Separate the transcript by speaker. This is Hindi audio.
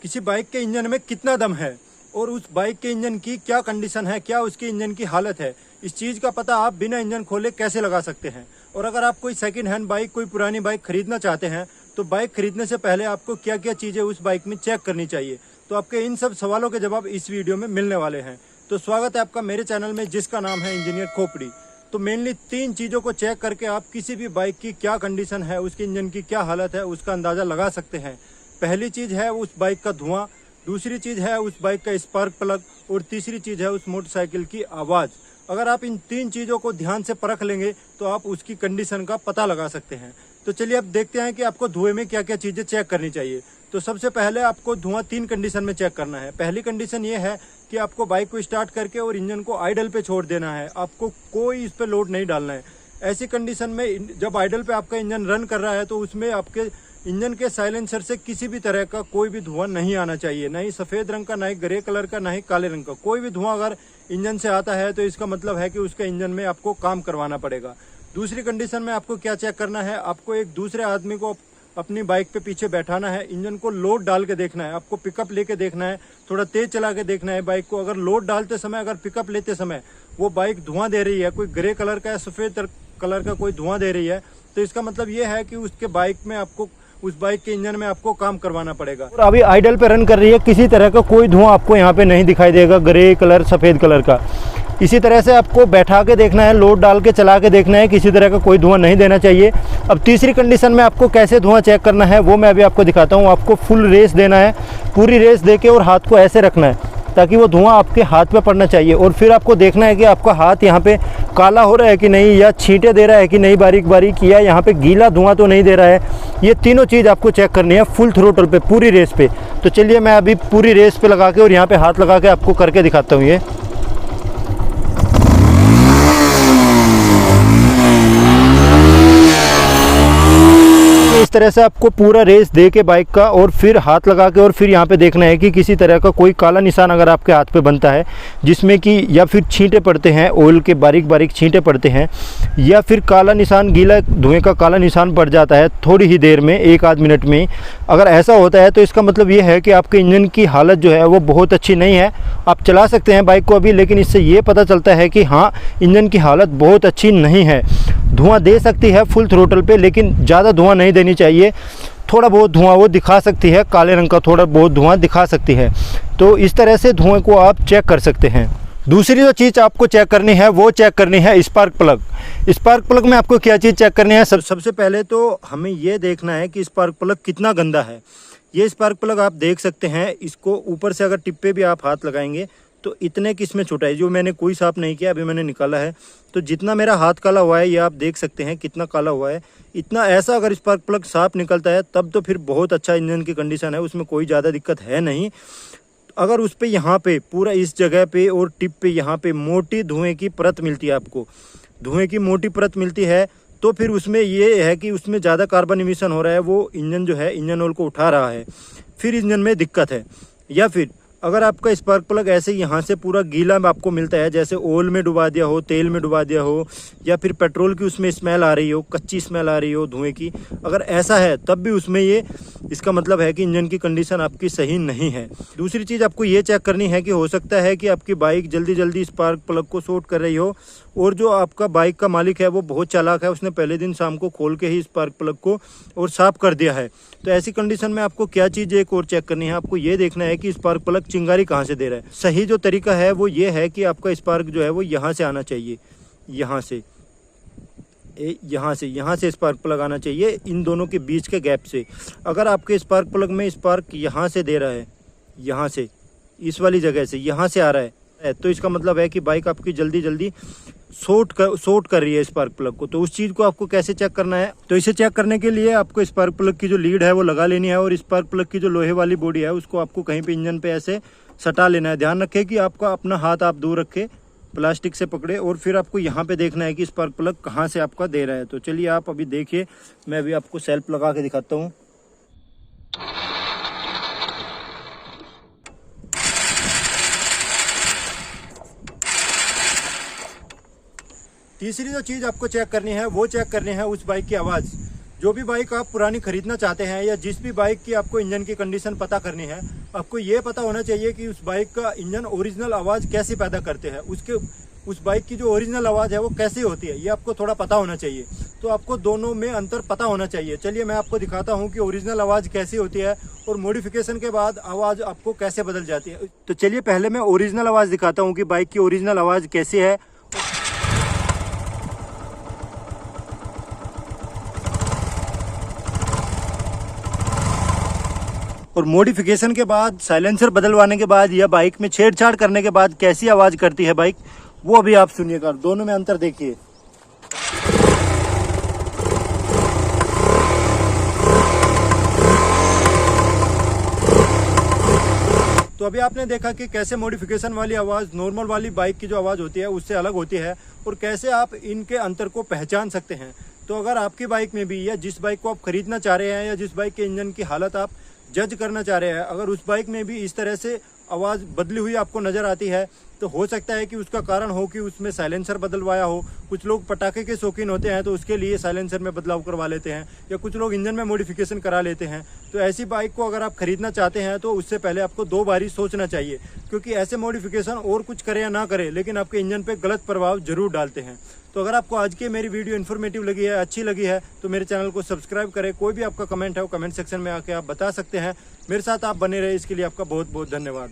Speaker 1: किसी बाइक के इंजन में कितना दम है और उस बाइक के इंजन की क्या कंडीशन है, क्या उसके इंजन की हालत है, इस चीज़ का पता आप बिना इंजन खोले कैसे लगा सकते हैं। और अगर आप कोई सेकंड हैंड बाइक, कोई पुरानी बाइक खरीदना चाहते हैं तो बाइक खरीदने से पहले आपको क्या क्या चीज़ें उस बाइक में चेक करनी चाहिए, तो आपके इन सब सवालों के जवाब इस वीडियो में मिलने वाले हैं। तो स्वागत है आपका मेरे चैनल में, जिसका नाम है इंजीनियर खोपड़ी। तो मेनली 3 चीज़ों को चेक करके आप किसी भी बाइक की क्या कंडीशन है, उसके इंजन की क्या हालत है, उसका अंदाज़ा लगा सकते हैं। पहली चीज़ है उस बाइक का धुआं, दूसरी चीज़ है उस बाइक का स्पार्क प्लग और तीसरी चीज़ है उस मोटरसाइकिल की आवाज़। अगर आप इन 3 चीज़ों को ध्यान से परख लेंगे तो आप उसकी कंडीशन का पता लगा सकते हैं। तो चलिए अब देखते हैं कि आपको धुएं में क्या क्या चीज़ें चेक करनी चाहिए। तो सबसे पहले आपको धुआं 3 कंडीशन में चेक करना है। पहली कंडीशन ये है कि आपको बाइक को स्टार्ट करके और इंजन को आइडल पे छोड़ देना है, आपको कोई इस पर लोड नहीं डालना है। ऐसी कंडीशन में जब आइडल पे आपका इंजन रन कर रहा है तो उसमें आपके इंजन के साइलेंसर से किसी भी तरह का कोई भी धुआं नहीं आना चाहिए, ना ही सफ़ेद रंग का, ना ही ग्रे कलर का, ना ही काले रंग का। कोई भी धुआं अगर इंजन से आता है तो इसका मतलब है कि उसके इंजन में आपको काम करवाना पड़ेगा। दूसरी कंडीशन में आपको क्या चेक करना है, आपको एक दूसरे आदमी को अपनी बाइक पे पीछे बैठाना है, इंजन को लोड डाल के देखना है, आपको पिकअप लेके देखना है, थोड़ा तेज चला के देखना है बाइक को। अगर लोड डालते समय, अगर पिकअप लेते समय वो बाइक धुआं दे रही है, कोई ग्रे कलर का या सफ़ेद कलर का कोई धुआं दे रही है, तो इसका मतलब ये है कि उसके बाइक में आपको, उस बाइक के इंजन में आपको काम करवाना पड़ेगा। और अभी आइडल पे रन कर रही है, किसी तरह का कोई धुआं आपको यहाँ पे नहीं दिखाई देगा ग्रे कलर, सफ़ेद कलर का। इसी तरह से आपको बैठा के देखना है, लोड डाल के चला के देखना है, किसी तरह का कोई धुआं नहीं देना चाहिए। अब तीसरी कंडीशन में आपको कैसे धुआं चेक करना है वो मैं अभी आपको दिखाता हूँ। आपको फुल रेस देना है, पूरी रेस दे के और हाथ को ऐसे रखना है ताकि वो धुआं आपके हाथ पे पड़ना चाहिए। और फिर आपको देखना है कि आपका हाथ यहाँ पे काला हो रहा है कि नहीं, या छींटे दे रहा है कि नहीं बारीक बारीक, या यहाँ पे गीला धुआं तो नहीं दे रहा है। ये तीनों चीज़ आपको चेक करनी है फुल थ्रोटल पे, पूरी रेस पे। तो चलिए मैं अभी पूरी रेस पे लगा के और यहाँ पे हाथ लगा के आपको करके दिखाता हूँ। ये इस तरह से आपको पूरा रेस दे के बाइक का और फिर हाथ लगा के और फिर यहाँ पे देखना है कि किसी तरह का कोई काला निशान अगर आपके हाथ पे बनता है, जिसमें कि या फिर छींटे पड़ते हैं, ऑयल के बारीक बारीक छींटे पड़ते हैं, या फिर काला निशान, गीला धुएं का काला निशान पड़ जाता है थोड़ी ही देर में, 1 आध मिनट में। अगर ऐसा होता है तो इसका मतलब ये है कि आपके इंजन की हालत जो है वो बहुत अच्छी नहीं है। आप चला सकते हैं बाइक को अभी, लेकिन इससे ये पता चलता है कि हाँ, इंजन की हालत बहुत अच्छी नहीं है। धुआं दे सकती है फुल थ्रोटल पे, लेकिन ज़्यादा धुआं नहीं देनी चाहिए। थोड़ा बहुत धुआं वो दिखा सकती है, काले रंग का थोड़ा बहुत धुआं दिखा सकती है। तो इस तरह से धुएं को आप चेक कर सकते हैं। दूसरी जो चीज़ आपको चेक करनी है वो चेक करनी है स्पार्क प्लग। स्पार्क प्लग में आपको क्या चीज़ चेक करनी है? सबसे पहले तो हमें ये देखना है कि स्पार्क प्लग कितना गंदा है। ये स्पार्क प्लग आप देख सकते हैं, इसको ऊपर से अगर टिप पे भी आप हाथ लगाएंगे तो इतने की इसमें छोटा है, जो मैंने कोई साफ नहीं किया, अभी मैंने निकाला है। तो जितना मेरा हाथ काला हुआ है, ये आप देख सकते हैं कितना काला हुआ है। इतना ऐसा अगर स्पार्क प्लग साफ निकलता है तब तो फिर बहुत अच्छा इंजन की कंडीशन है, उसमें कोई ज़्यादा दिक्कत है नहीं। अगर उस पर यहाँ पे पूरा इस जगह पे और टिप पे यहाँ पे मोटी धुएँ की परत मिलती है, आपको धुएँ की मोटी परत मिलती है, तो फिर उसमें ये है कि उसमें ज़्यादा कार्बन इमिशन हो रहा है, वो इंजन जो है इंजन ऑयल को उठा रहा है, फिर इंजन में दिक्कत है। या फिर अगर आपका स्पार्क प्लग ऐसे यहाँ से पूरा गीला आपको मिलता है, जैसे ऑयल में डुबा दिया हो, तेल में डुबा दिया हो, या फिर पेट्रोल की उसमें स्मेल आ रही हो, कच्ची स्मेल आ रही हो धुएं की, अगर ऐसा है तब भी उसमें ये, इसका मतलब है कि इंजन की कंडीशन आपकी सही नहीं है। दूसरी चीज़ आपको ये चेक करनी है कि हो सकता है कि आपकी बाइक जल्दी जल्दी स्पार्क प्लग को शॉर्ट कर रही हो, और जो आपका बाइक का मालिक है वो बहुत चालाक है, उसने पहले दिन शाम को खोल के ही स्पार्क प्लग को और साफ़ कर दिया है। तो ऐसी कंडीशन में आपको क्या चीज़ एक और चेक करनी है, आपको ये देखना है कि स्पार्क प्लग चिंगारी कहाँ से दे रहा है। सही जो तरीका है वो ये है कि आपका स्पार्क जो है वो यहाँ से आना चाहिए, यहाँ से स्पार्क प्लग आना चाहिए, इन दोनों के बीच के गैप से। अगर आपके स्पार्क प्लग में स्पार्क यहाँ से दे रहा है, यहाँ से, इस वाली जगह से यहाँ से आ रहा है, तो इसका मतलब है कि बाइक आपकी जल्दी जल्दी शॉर्ट कर रही है स्पार्क प्लग को। तो उस चीज़ को आपको कैसे चेक करना है? तो इसे चेक करने के लिए आपको स्पार्क प्लग की जो लीड है वो लगा लेनी है, और स्पार्क प्लग की जो लोहे वाली बॉडी है उसको आपको कहीं पे इंजन पे ऐसे सटा लेना है। ध्यान रखें कि आपका अपना हाथ आप दूर रखें, प्लास्टिक से पकड़े, और फिर आपको यहाँ पे देखना है कि स्पार्क प्लग कहाँ से आपका दे रहा है। तो चलिए आप अभी देखिए, मैं अभी आपको सेल्फ लगा के दिखाता हूँ। तीसरी जो चीज़ आपको चेक करनी है वो चेक करनी है उस बाइक की आवाज़। जो भी बाइक आप पुरानी खरीदना चाहते हैं या जिस भी बाइक की आपको इंजन की कंडीशन पता करनी है, आपको ये पता होना चाहिए कि उस बाइक का इंजन ओरिजिनल आवाज़ कैसे पैदा करते हैं, उस बाइक की जो ओरिजिनल आवाज़ है वो कैसे होती है, ये आपको थोड़ा पता होना चाहिए। तो आपको दोनों में अंतर पता होना चाहिए। चलिए मैं आपको दिखाता हूँ कि ओरिजिनल आवाज़ कैसी होती है और मॉडिफिकेशन के बाद आवाज़ आपको कैसे बदल जाती है। तो चलिए पहले मैं ओरिजिनल आवाज़ दिखाता हूँ कि बाइक की ओरिजिनल आवाज़ कैसी है। और मॉडिफिकेशन के बाद, साइलेंसर बदलवाने के बाद या बाइक में छेड़छाड़ करने के बाद कैसी आवाज़ करती है बाइक, वो अभी आप सुनिएगा। दोनों में अंतर देखिए। तो अभी आपने देखा कि कैसे मॉडिफिकेशन वाली आवाज़ नॉर्मल वाली बाइक की जो आवाज़ होती है उससे अलग होती है और कैसे आप इनके अंतर को पहचान सकते हैं। तो अगर आपकी बाइक में भी या जिस बाइक को आप खरीदना चाह रहे हैं या जिस बाइक के इंजन की हालत आप जज करना चाह रहे हैं, अगर उस बाइक में भी इस तरह से आवाज़ बदली हुई आपको नज़र आती है तो हो सकता है कि उसका कारण हो कि उसमें साइलेंसर बदलवाया हो। कुछ लोग पटाखे के शौकीन होते हैं तो उसके लिए साइलेंसर में बदलाव करवा लेते हैं, या कुछ लोग इंजन में मॉडिफिकेशन करा लेते हैं। तो ऐसी बाइक को अगर आप खरीदना चाहते हैं तो उससे पहले आपको 2 बार ही सोचना चाहिए, क्योंकि ऐसे मॉडिफिकेशन और कुछ करें या ना करें लेकिन आपके इंजन पर गलत प्रभाव जरूर डालते हैं। तो अगर आपको आज की मेरी वीडियो इन्फॉर्मेटिव लगी है, अच्छी लगी है, तो मेरे चैनल को सब्सक्राइब करें। कोई भी आपका कमेंट है वो कमेंट सेक्शन में आके आप बता सकते हैं। मेरे साथ आप बने रहे, इसके लिए आपका बहुत बहुत धन्यवाद।